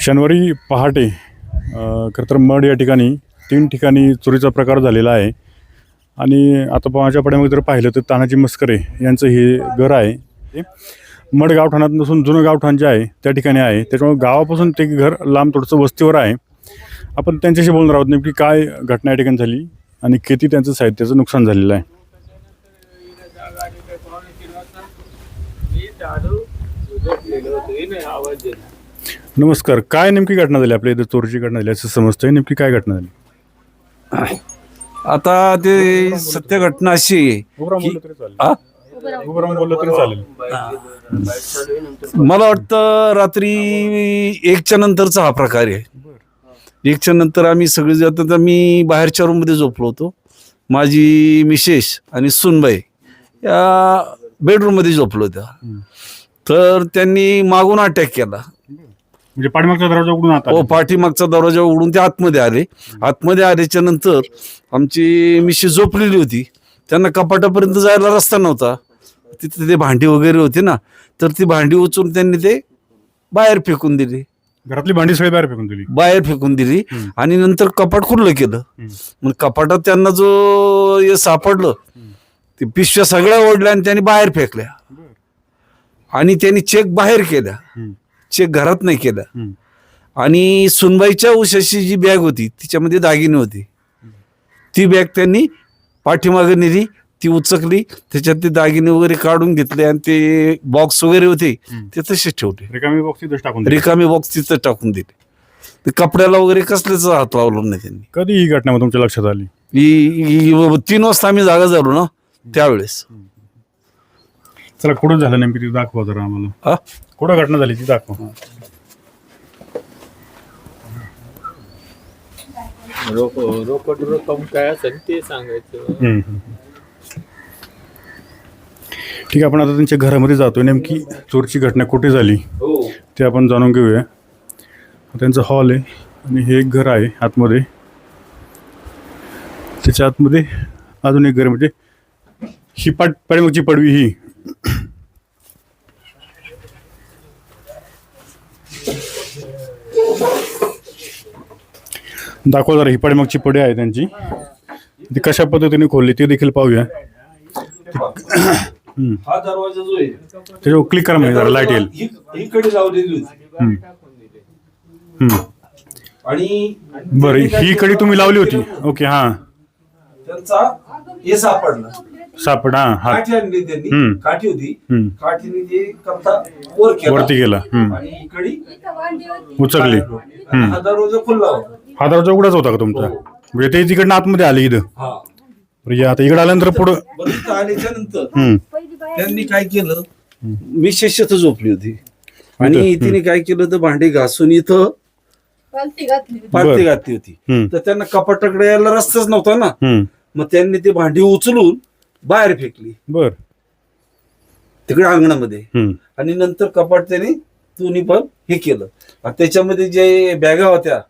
शनिवारी पहाटे खरं तर मड या ठिकाणी 3 ठिकाणी चोरीचा प्रकार झालेला आहे. आणि आता माझ्या पाठीमागे जर पाहिलं तर तानाजी मस्करे यांचं हे घर आहे. मड गावठाणात नसून जुनं गावठाण जे आहे त्या ठिकाणी आहे. त्याच्यामुळे गावापासून ते घर लांब थोडंसं वस्तीवर आहे. आपण त्यांच्याशी बोलणार आहोत नेमकी काय घटना या ठिकाणी झाली आणि किती त्यांचं साहित्याचं नुकसान झालेलं आहे. नमस्कार, काय नेमकी घटना झाली आपल्या इथे? चोरीची घटना झाली असं समजतंय, नेमकी काय घटना झाली? आता ते सत्य घटना अशी आहे मला वाटतं रात्री 1च्या नंतरचा हा प्रकार आहे. 1च्या नंतर आम्ही सगळे जातो तर मी बाहेरच्या रूम मध्ये झोपलो होतो. माझी मिसेस आणि सुनबाई या बेडरूम मध्ये झोपलो होत्या. तर त्यांनी मागून अटॅक केला. म्हणजे पाठीमागचा दरवाजा उघडून आता? हो, पाठीमागचा दरवाजा उघडून ते आतमध्ये आले. आतमध्ये आल्याच्या नंतर आमची मिसेस झोपलेली होती. त्यांना कपाटापर्यंत जायला रस्ता नव्हता. तिथे ते भांडी वगैरे होती ना, तर ती भांडी उचलून त्यांनी ते बाहेर फेकून दिली. घरातली भांडी सगळी बाहेर फेकून दिली. आणि नंतर कपाट खुल्लं केलं. मग कपाटात त्यांना जो हे सापडलं ते पिशव्या सगळ्या ओढल्या आणि त्यांनी बाहेर फेकल्या. आणि त्यांनी चेक बाहेर केल्या, चेक घरात नाही केला. आणि सुनबाईच्या उशाची जी बॅग होती तिच्यामध्ये दागिने होते. ती बॅग त्यांनी पाठीमागे नेली, ती उचकली, त्याच्यात ते दागिने वगैरे काढून घेतले आणि ते बॉक्स वगैरे होते ते तसेच ठेवले. रिकामी बॉक्स तिथं टाकून दिले. ते कपड्याला वगैरे कसल्याच हात लावलं नाही त्यांनी. कधी ही घटना तुमच्या लक्षात आली? 3 वाजता आम्ही जागा झालो ना त्यावेळेस. चला, कुठं झालं नेमकी ती दाखवा जरा आम्हाला. कुठं घटना झाली ती दाखवा. रोकड रक्कम काय असेल ते सांगायचं. ठीक आहे, आपण आता त्यांच्या घरामध्ये जातोय. नेमकी चोरीची घटना कुठे झाली ते आपण जाणून घेऊया. त्यांचा हॉल आहे आणि हे एक घर आहे आतमध्ये. त्याच्या आतमध्ये अजून एक घर, म्हणजे ही पाठीमागची पडवी ही. दाखवा जरा, ही पाठीमागची पडी आहे त्यांची. ती कशा पद्धतीने खोलली ते देखील पाहूया. हा दरवाजा जो आहे त्याच्यावर क्लिक करा म्हणजे जरा लाईट येईल. इकडे लावलेली होती. आणि बरं, ही कडी तुम्ही लावली होती? ओके, हा. त्यांचा हे सापड हा काठी आणली त्यांनी. काठी होती, काठीने ते कप्ता वरती गेला आणि इकडे उचकली. हा दरवाजा खुल्ला होता. हा दरवाजा उघडाच होता का तुमचा? म्हणजे ते तिकडनं आतमध्ये आले इथं. आता इकडे आल्यानंतर पुढं आल्याच्या नंतर त्यांनी काय केलं, मी शेषत झोपली होती आणि तिने काय केलं तर भांडी घासून इथं पालती घातली होती. तर त्यांना कपाटाकडे यायला रस्ताच नव्हता ना. मग त्यांनी ती भांडी उचलून बाहेर फेकली. बर, तिकडे अंगणामध्ये. आणि नंतर कपाट त्यांनी दोन्ही पण हे केलं. त्याच्यामध्ये जे बॅगा होत्या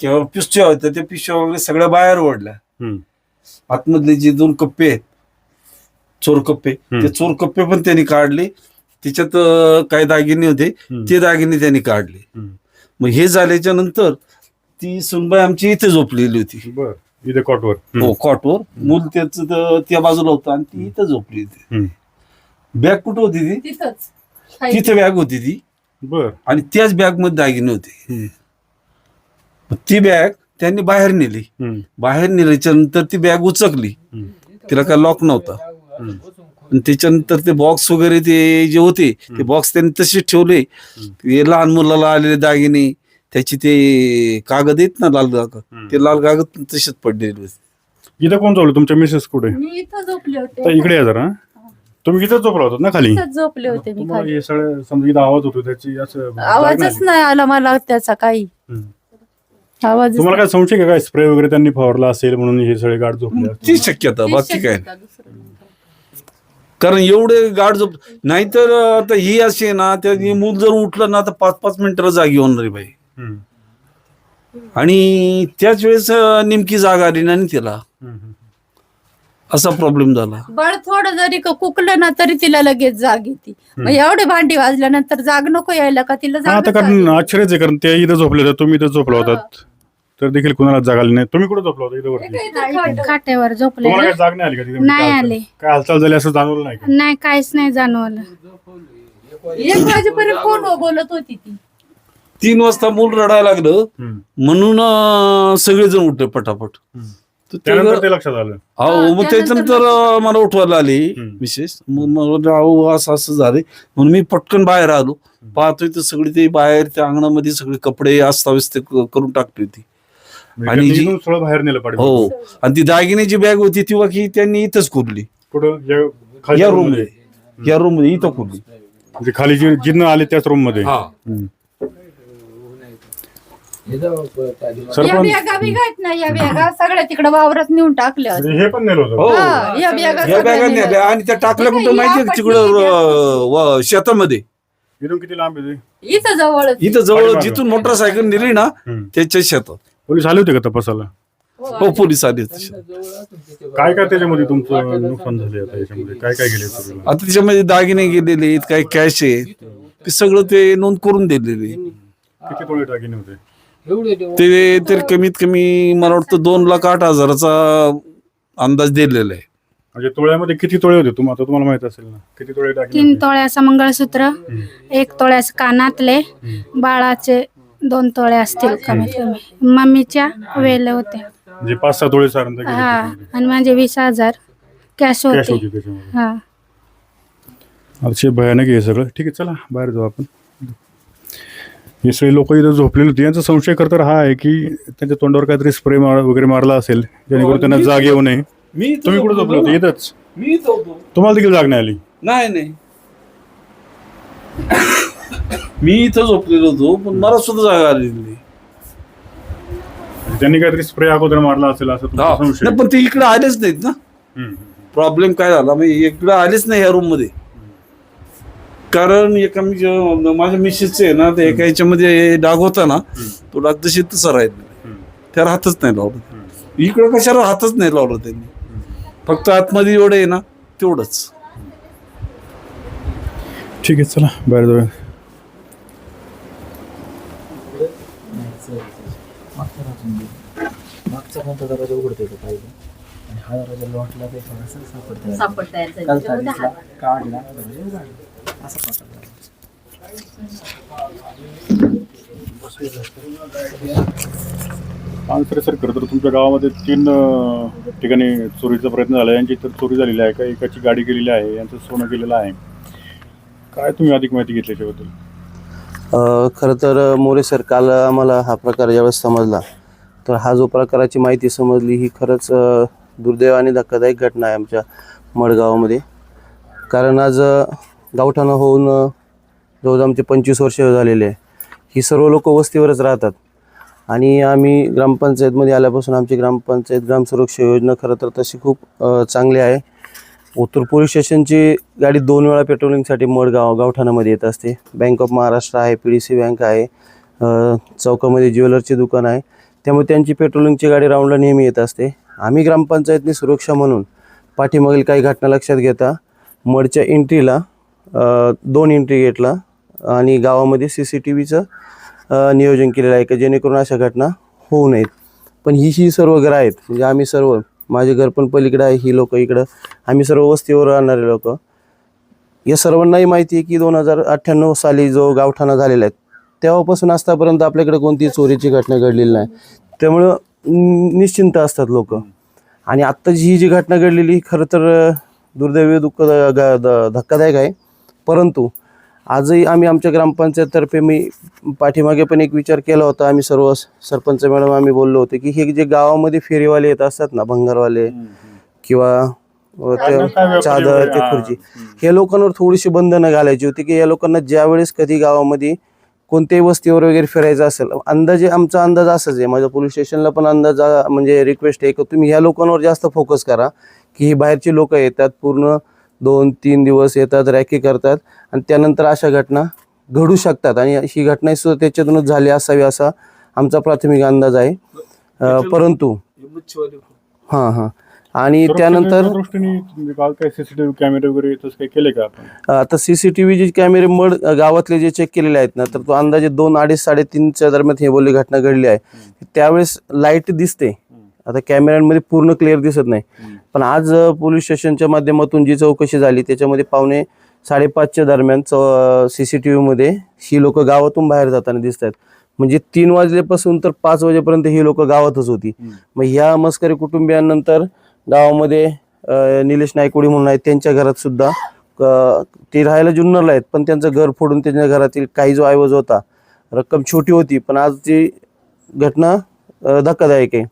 किंवा पिशव्या होत्या त्या पिशव्या वगैरे सगळ्या बाहेर ओढल्या. आतमधले जे 2 कप्पे आहेत, चोर कप्पे, ते चोर कप्पे पण त्यांनी काढले. त्याच्यात काही दागिने होते ते दागिने त्यांनी काढले. मग हे झाल्याच्या नंतर ती सुनबाई आमची इथे झोपलेली होती. इथे कॉटवर? हो, कॉटवर. मूल त्याच त्या बाजूला होतं आणि ती इथं झोपली होती. बॅग कुठं होती ती? तिथे बॅग होती ती. बर. आणि त्याच बॅग मध्ये दागिने होते. ती बॅग त्यांनी बाहेर नेली. बाहेर नेल्याच्या नंतर ती बॅग उचकली. तिला काय लॉक नव्हता. आणि त्याच्यानंतर ते बॉक्स वगैरे ते जे होते ते बॉक्स त्यांनी तसेच ठेवले. लहान मुलाला आलेले दागिने, त्याची ते कागद आहेत ना, लाल कागद, ते लाल कागद पण तसेच पडलेले होते. इथं कोण झोपलं? तुमच्या मिसेस कुठे? मी इथं झोपले होते. इकडे या जरा. तुम्ही इथं झोपला होता ना खाली? झोपले होते मी खाली. हे सगळं समजा इथं आवाज होतो त्याची, असं आवाजच नाही आला मला त्याचा काही आवाज. तुम्हाला काय संशय का? काय स्प्रे वगैरे त्यांनी फवारला असेल म्हणून हे सगळे गाठ झोपले? ती शक्यता, बाकी काय. कारण एवढे गाठ झोप नाहीतर आता ही अशी आहे ना, त्या मूल जर उठलं ना तर 5-5 मिनिटाला जागी होणार बाई. आणि त्याच वेळेस नेमकी जाग आली ना तिला. असा प्रॉब्लेम झाला. बळ थोडं जरी कुकलं ना तरी तिला लगेच जाग येते. मग एवढे भांडी वाजल्यानंतर जाग नको यायला का तिला हा, आता जाग कारण आश्चर्यच आहे, कारण ते इथं झोपले होते, तुम्ही इथं झोपला होतात, तर देखील कुणाला जाग आली नाही. तुम्ही कुठे झोपला होता? इथं वरती. खाट्यावर झोपले तुम्हाला काय जाग नाही आली का तिथे? नाही आले. काय हालचाल झाली असं जाणवलं नाही का? नाही, काहीच नाही जाणवलं. 1 वाजेपर्यंत फोनवर बोलत होती ती. 3 वाजता मूल रडायला लागलं म्हणून सगळेजण उठले पटापट. तर त्यानंतर ते लक्षात आलं. अहो, मग त्याच्यानंतर मला उठवायला आली विशेष. मग मला अहो असं असं झाले म्हणून मी पटकन बाहेर आलो. पाहतोय तर सगळी ते बाहेर त्या अंगणामध्ये सगळे कपडे अस्ताव्यस्त करून टाकली होती. म्हणजे आणि त्यांनी जी- इथून सगळं बाहेर नेलं पाडी. हो, आणि ती दागिन्याची बॅग होती ती की त्यांनी इथंच कुरली. कुठं? या खालच्या रूम room मध्ये, या रूम मध्ये इथं कुरली. म्हणजे खाली जिन्न आले त्याच रूम मध्ये. हा. या सरपंच बॅगा बिगायत ना, या बॅगा सगळ्या तिकडे वावरात नेऊन टाकल्या होत्या. म्हणजे हे पण नेलं होतं. हो, हा, या बॅगा या सगळ्या बॅगा नेल्या. नेल्या आणि त्या टाकल्या हे कुठं काय, माहितीये या का? तिकडं शेतामध्ये. इथून किती लांब आहे ते? इथं जवळच. इथं जवळ पाठीमागं. जिथून मोटरसायकल नेली ना त्याच्या शेतात. पोलीस आले होते का तपासाला? हो, पोलीस आले होते. काय काय त्याच्यामध्ये तुमचं नुकसान झाले? आता याच्यामध्ये काय काय गेले चोरीला? आता त्याच्यामध्ये दागिने गेलेले आहेत, काही कॅश आहे, ते सगळं ते नोंद करून दिलेले. किती तोळे दागिने होते? ते तर कमीत कमी मला वाटतं 2,08,000चा अंदाज दिलेला आहे. म्हणजे तोळ्यामध्ये किती तोळे होते? आता तुम्हाला माहित असेल ना, किती तोळे दागिने 3 होते? तोळ्याचं मंगळसूत्र, 1 तोळ्याचं कानातले, बाळाचे 2 तोळे असतील कमीत कमी. मम्मीच्या वेले होत्या. म्हणजे 5-6 तोळे साधारणतः गेले हा, त्याच्यामध्ये. आणि माझे 20,000 कॅश कॅश होते. होती त्याच्यामध्ये. हा. अतिशय भयानक आहे सगळं. ठीक आहे, चला बाहेर जाऊ आपण. हे सगळे लोक इथं झोपलेले होते. यांचा संशय खरं तर हा आहे की त्यांच्या तोंडावर काहीतरी स्प्रे वगैरे मारला असेल, जेणेकरून त्यांना जाग येऊ नये. तुम्ही कुठे झोपले होते? इथंच. मी इथं होतो. तुम्हाला देखील जाग नाही आली? नाही नाही, मी इथं झोपलेलो होतो, पण मला सुद्धा जागा आलेली नाही. त्यांनी काहीतरी स्प्रे अगोदर मारला असेल असं तुमचा संशय? नाही, पण ते इकडे आलेच नाहीत ना. प्रॉब्लेम काय झाला, म्हणजे इकडे आलेच नाही ह्या रूम मध्ये. कारण एका माझ्या मिसेसचे ना, ते एका याच्यामध्ये डाग होता ना, तो डाग तशी तसा राहिला. त्याला हातच नाही लावलं. इकडं कशाला हातच नाही लावलं त्यांनी. फक्त आतमध्ये एवढं आहे ना, तेवढंच. ठीक आहे, चला बाहेर जाऊया. मागचा कोणता दरवाजा उघडतोय का पाहिजे आणि हा दरवाजा लॉटला ते थोडासा सापडतोय. सापडतायचं. काल तारीखला काढला दरवाजा उघडला. असं पकडला. आन्सर सर, खरं तर तुमच्या गावामध्ये 3 ठिकाणी चोरीचा प्रयत्न झाला. यांची तर चोरी झालेली आहे का? एकाची गाडी गेलेली आहे, यांचं सोनं गेलेलं आहे. काय तुम्ही अधिक माहिती घेतली याच्याबद्दल? खरं तर मोरे सर, काल आम्हाला हा प्रकार ज्यावेळेस समजला, तर हा जो प्रकाराची माहिती समजली ही खरंच दुर्दैव आणि धक्कादायक घटना आहे आमच्या मडगावामध्ये. कारण आज गावठाणं होऊन जवळजवळ आमचे 25 वर्ष झालेले आहे. ही सर्व लोक वस्तीवरच राहतात आणि आम्ही ग्रामपंचायतमध्ये आल्यापासून आमची ग्रामपंचायत ग्रामसुरक्षा योजना खरं तर तशी खूप चांगली आहे. उत्तर पोलीस स्टेशनची गाडी 2 वेळा पेट्रोलिंगसाठी गावठाणामध्ये येत असते. बँक ऑफ महाराष्ट्र आहे, PDC बँक आहे, चौकामध्ये ज्वेलरचे दुकान आहे. त्यामुळे त्यांची पेट्रोलिंगची गाडी राऊंडला नेहमी येत असते. आम्ही ग्रामपंचायतनी सुरक्षा म्हणून पाठीमागील काही घटना लक्षात घेता मडच्या एंट्रीला 2 एंट्री गेटला आणि गावामध्ये CCTVचं नियोजन केलेलं आहे की जेणेकरून अशा घटना होऊ नयेत. पण ही सर्व घरं आहेत, म्हणजे आम्ही सर्व, माझे घर पण पलीकडे आहे, ही लोक इकडं, आम्ही सर्व वस्तीवर राहणारे लोक. या सर्वांनाही माहिती आहे की 2098 साली जो गावठाणा झालेला आहे तेव्हापासून आतापर्यंत आपल्याकडे कोणतीही चोरीची घटना घडलेली नाही. त्यामुळं निश्चिंत असतात लोक. आणि आत्ताची ही जी घटना घडलेली खरं तर दुर्दैवी धक्कादायक आहे. परंतु आजही आम्ही आमच्या ग्रामपंचायततर्फे मी पाठीमागे पण एक विचार केला होता. आम्ही सर्व सरपंच मॅडम आम्ही बोललो होतो की हे जे गावामध्ये फेरीवाले येत असतात ना, भंगारवाले किंवा चादर ते खुर्ची, हे लोकांवर थोडीशी बंधनं घालायची होती की या लोकांना ज्यावेळेस कधी गावामध्ये कोणत्याही वस्तीवर वगैरे फिरायचं असेल, अंदाजे आमचा अंदाज असाच आहे, माझ्या पोलीस स्टेशनला पण अंदाज म्हणजे रिक्वेस्ट आहे की तुम्ही ह्या लोकांवर जास्त फोकस करा की ही बाहेरची लोक येतात, पूर्ण 2-3 दिवस येतात, रॅकी करतात आणि त्यानंतर अशा घटना घडू शकतात आणि ही घटना सुद्धा त्याच्यातूनच झाली असावी असा आमचा प्राथमिक अंदाज आहे. परंतु हां आणि त्यानंतर सुरक्षेच्या दृष्टीने म्हणजे काय सीसीटीव्ही कॅमेरे वगैरे तसं काही केले का आपण? आता CCTV जे कॅमेरे गावातले जे चेक केलेले आहेत ना, तर तो अंदाजे 2, 2:30, 3:30च्या दरम्यान ही बोलली घटना घडली आहे. त्यावेळेस लाईट दिसते, आता कॅमेऱ्यांमध्ये पूर्ण क्लिअर दिसत नाही. पण आज पोलीस स्टेशनच्या माध्यमातून जी चौकशी झाली त्याच्यामध्ये 5:45च्या दरम्यान CCTV मध्ये ही लोक गावातून बाहेर जाताना दिसत आहेत. म्हणजे 3 वाजल्यापासून तर 5 वाजेपर्यंत ही लोक गावातच होती. मग ह्या मस्करी कुटुंबियांनंतर गावामध्ये निलेश नायकवडी म्हणून आहेत, त्यांच्या घरात सुद्धा ते राहायला जुन्नरला आहेत, पण त्यांचं घर फोडून त्यांच्या घरातील काही जो ऐवज होता, रक्कम छोटी होती, पण आज जी घटना धक्कादायक आहे.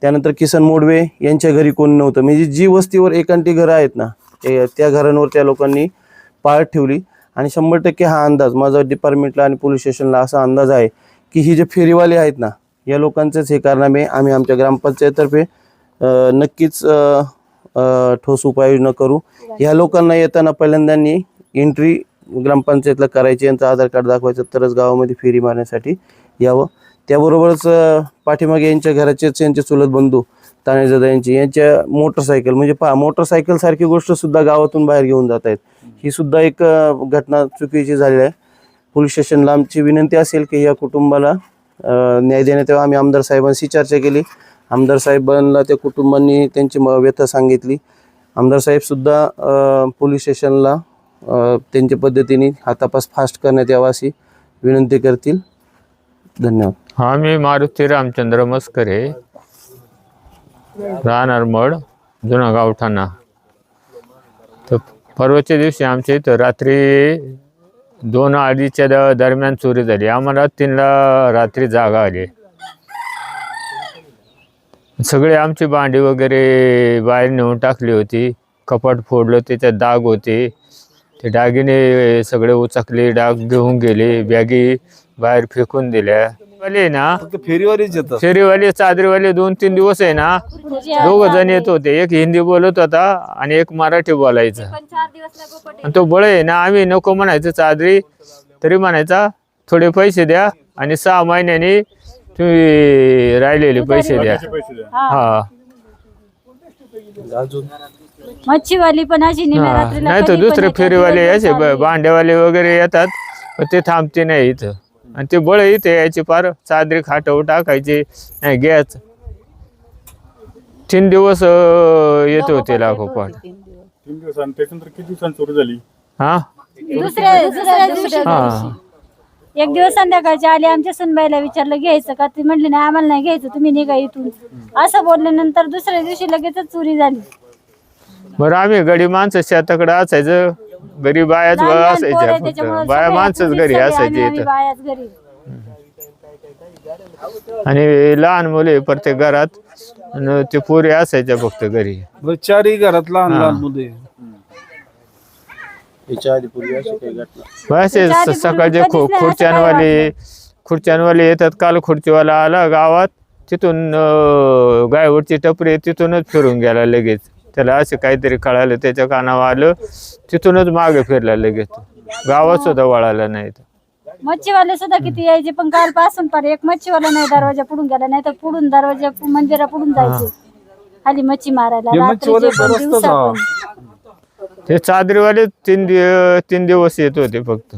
त्यानंतर किसन मोडवे यांच्या घरी कोण नव्हतं. म्हणजे जी वस्तीवर एकांटी घरं आहेत ना, त्या घरांवर त्या लोकांनी पाळत ठेवली. आणि 100% हा अंदाज माझा डिपार्टमेंटला आणि पोलीस स्टेशनला असा अंदाज आहे की ही जे फेरीवाले आहेत ना, या लोकांचेच हे कारनामे आम्ही आमच्या ग्रामपंचायततर्फे नक्कीच ठोस उपाययोजना करू. ह्या लोकांना येताना पहिल्यांदानी एंट्री ग्रामपंचायतला करायची, यांचं आधार कार्ड दाखवायचं, तरच गावामध्ये फेरी मारण्यासाठी यावं. त्याबरोबरच पाठीमागे यांच्या घराचेच यांचे चुलत बंधू तानेजादा यांच्या मोटरसायकल, म्हणजे मोटरसायकल सारखी गोष्ट सुद्धा गावातून बाहेर घेऊन जात आहेत. ही सुद्धा एक घटना चुकीची झालेली आहे. पोलीस स्टेशनला आमची विनंती असेल की या कुटुंबाला न्याय देण्यात यावा. आम्ही आमदार साहेबांशी चर्चा केली. आमदार साहेबांना त्या कुटुंबांनी त्यांची व्यथा सांगितली. आमदार साहेब सुद्धा पोलीस स्टेशनला त्यांच्या पद्धतीने हा तपास फास्ट करण्यात यावा अशी विनंती करतील. धन्यवाद. हा, मी मारुती रामचंद्र मस्करे, राहणार मड, जुना गावठाणा. तर परवाच्या दिवशी आमच्या इथं रात्री 2-2:30च्या दरम्यान चोरी झाली. आम्हाला 3ला रात्री जागा आली. सगळे आमची भांडी वगैरे बाहेर नेऊन टाकली होती. कपाट फोडलं, त्याच्यात डाग होते. ते दागिने सगळे उचकले, डाग घेऊन गेले, बॅगी बाहेर फेकून दिल्या. वाले ना फेरीवारीच येतात. फेरीवाले, चादरीवाले 2-3 दिवस आहे ना, 2 जण येत होते. एक हिंदी बोलत होता आणि एक मराठी बोलायचा. आणि तो बळ आहे ना, आम्ही नको म्हणायचं चादरी, तरी म्हणायचा थोडे पैसे द्या आणि 6 महिन्यांनी तुम्ही राहिलेले पैसे द्या. हा, मच्छीवाली पण अशी नाही तर दुसरे फेरीवाले असे भांड्यावाले वगैरे येतात, पण ते थांबते नाही इथं. आणि ते बळ इथे यायचे, पार चादरी खाटावर टाकायचे, नाही घ्यायचं. 3 दिवस येत होते लागोपाठ. 3 दिवस. आणि त्याच्यानंतर किती दिवसांनी चोरी झाली? हा, दुसऱ्या दिवशी हा, एक दिवस संध्याकाळची आली. आमच्या सुनबाईला विचारलं घ्यायचं का, ती म्हटली नाही आम्हाला नाही घ्यायचं, तुम्ही निघा इथून, असं बोलल्यानंतर दुसऱ्या दिवशी लगेचच चोरी झाली. बरं आम्ही गडी माणसं शेताकडे असायचं, घरी बायाच असायच्या, फक्त बाया माणसंच घरी असायचे इथं. बायाच घरी. आणि लहान मुले प्रत्येक घरात, आणि ते पोरी असायच्या फक्त घरी. 4ही घरात लहान लहान मुले. याच्या आधी पूर्वी अशी काही घटना असे सकाळचे खुर्च्यांवाले येतात. काल खुर्चीवाला आला गावात, तिथून गायवरची टपरी, तिथूनच फिरून गेला लगेच. त्याला असे काहीतरी कळालं, त्याच्या कानावर आलं, तिथूनच मागे फिरला लगेच. गावात सुद्धा वळाला नाही. मच्छीवाले सुद्धा किती यायचे, पण कालपासून पण एक मच्छीवाला नाही दरवाजा पुढून गेला, नाही तर पुढून दरवाजा मंदिरा पुढून जायचे खाली मच्छी मारायला. रात्रीचे पण, दिवसा पण. ते चादरीवाले 3 दिवस येत होते फक्त.